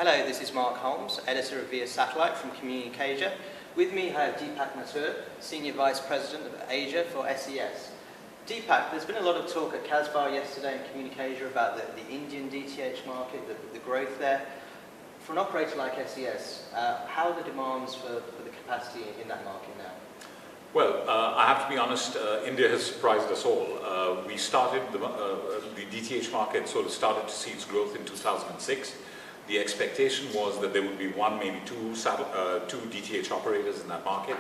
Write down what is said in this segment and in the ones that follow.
Hello, this is Mark Holmes, editor of Via Satellite from CommunicAsia. With me I have Deepak Mathur, Senior Vice President of Asia for SES. Deepak, there's been a lot of talk at Casbar yesterday in CommunicAsia about the Indian DTH market, the growth there. For an operator like SES, how are the demands for the capacity in that market now? Well, I have to be honest, India has surprised us all. We started, the DTH market sort of started to see its growth in 2006. The expectation was that there would be one, maybe two DTH operators in that market.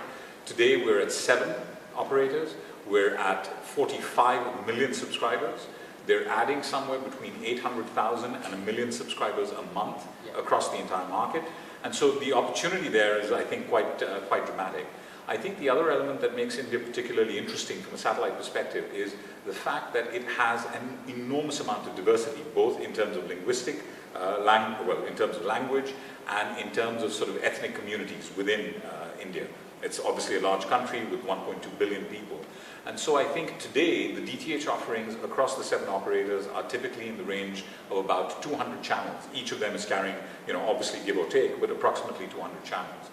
Today we're at 7 operators. We're at 45 million subscribers. They're adding somewhere between 800,000 and 1 million subscribers a month across the entire market. And so the opportunity there is, I think, quite dramatic. I think the other element that makes India particularly interesting from a satellite perspective is the fact that it has an enormous amount of diversity, both in terms of linguistic, in terms of language, and in terms of sort of ethnic communities within India. It's obviously a large country with 1.2 billion people. And so I think today the DTH offerings across the 7 operators are typically in the range of about 200 channels. Each of them is carrying, obviously give or take, but approximately 200 channels.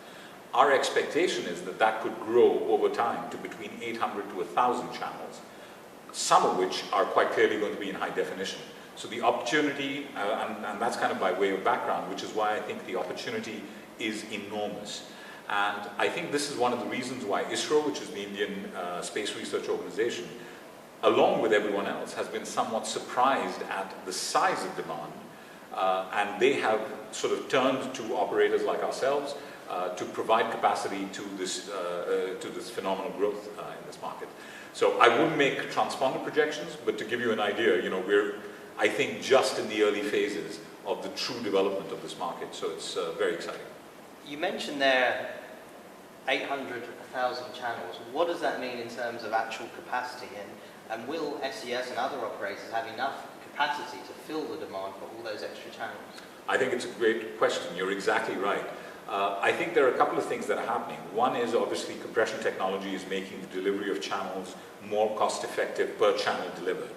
Our expectation is that that could grow over time to between 800 to 1,000 channels, some of which are quite clearly going to be in high definition. So the opportunity, and that's kind of by way of background, which is why I think the opportunity is enormous. And I think this is one of the reasons why ISRO, which is the Indian Space Research Organization, along with everyone else, has been somewhat surprised at the size of demand. And they have sort of turned to operators like ourselves to provide capacity to this phenomenal growth in this market. So I wouldn't make transponder projections, but to give you an idea, we're, I think, just in the early phases of the true development of this market. So it's very exciting. You mentioned there 800, 1,000 channels. What does that mean in terms of actual capacity? And will SES and other operators have enough capacity to fill the demand for all those extra channels? I think it's a great question. You're exactly right. I think there are a couple of things that are happening. One is obviously compression technology is making the delivery of channels more cost-effective per channel delivered.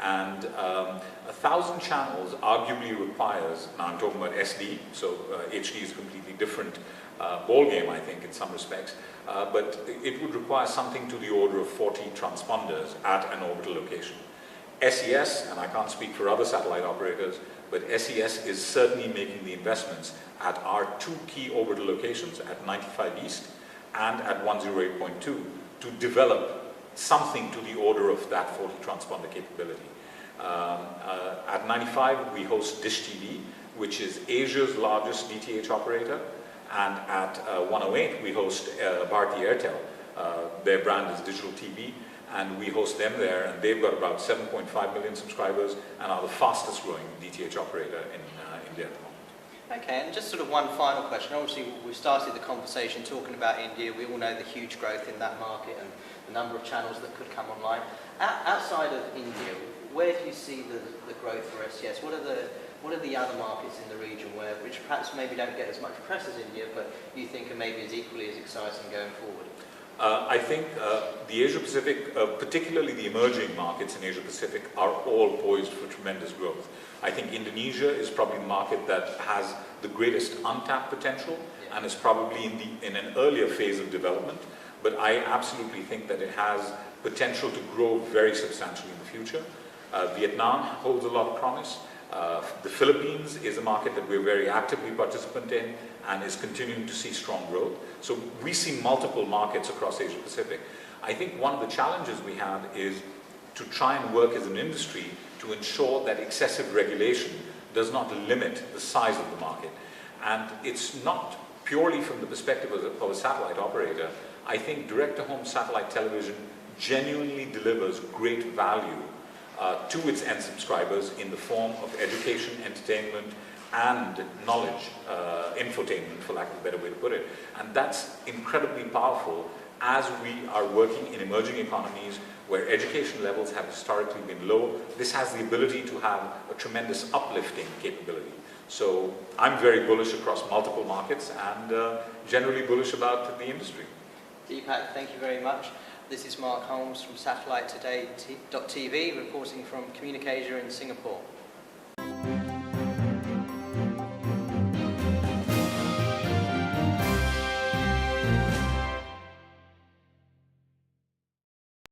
And 1,000 channels arguably requires, now I'm talking about SD, so HD is a completely different ball game, I think, in some respects, but it would require something to the order of 40 transponders at an orbital location. SES, and I can't speak for other satellite operators, but SES is certainly making the investments at our 2 key orbital locations, at 95 East and at 108.2, to develop something to the order of that 40 transponder capability. At 95 we host Dish TV, which is Asia's largest DTH operator, and at 108 we host Bharti Airtel. Their brand is Digital TV, and we host them there, and they've got about 7.5 million subscribers and are the fastest growing DTH operator in India at the moment. Okay, and just sort of one final question. Obviously, we've started the conversation talking about India. We all know the huge growth in that market and the number of channels that could come online. Outside of India, where do you see the growth for SES? What are the other markets in the region which perhaps maybe don't get as much press as India, but you think are maybe as equally as exciting going forward? I think the Asia-Pacific, particularly the emerging markets in Asia-Pacific, are all poised for tremendous growth. I think Indonesia is probably the market that has the greatest untapped potential and is probably in an earlier phase of development, but I absolutely think that it has potential to grow very substantially in the future. Vietnam holds a lot of promise. The Philippines is a market that we're very actively participant in and is continuing to see strong growth. So we see multiple markets across Asia Pacific. I think one of the challenges we have is to try and work as an industry to ensure that excessive regulation does not limit the size of the market. And it's not purely from the perspective of a satellite operator. I think direct-to-home satellite television genuinely delivers great value to its end subscribers in the form of education, entertainment, and knowledge, infotainment, for lack of a better way to put it. And that's incredibly powerful as we are working in emerging economies where education levels have historically been low. This has the ability to have a tremendous uplifting capability. So I'm very bullish across multiple markets and generally bullish about the industry. Deepak, thank you very much. This is Mark Holmes from SatelliteToday.tv reporting from CommunicAsia in Singapore.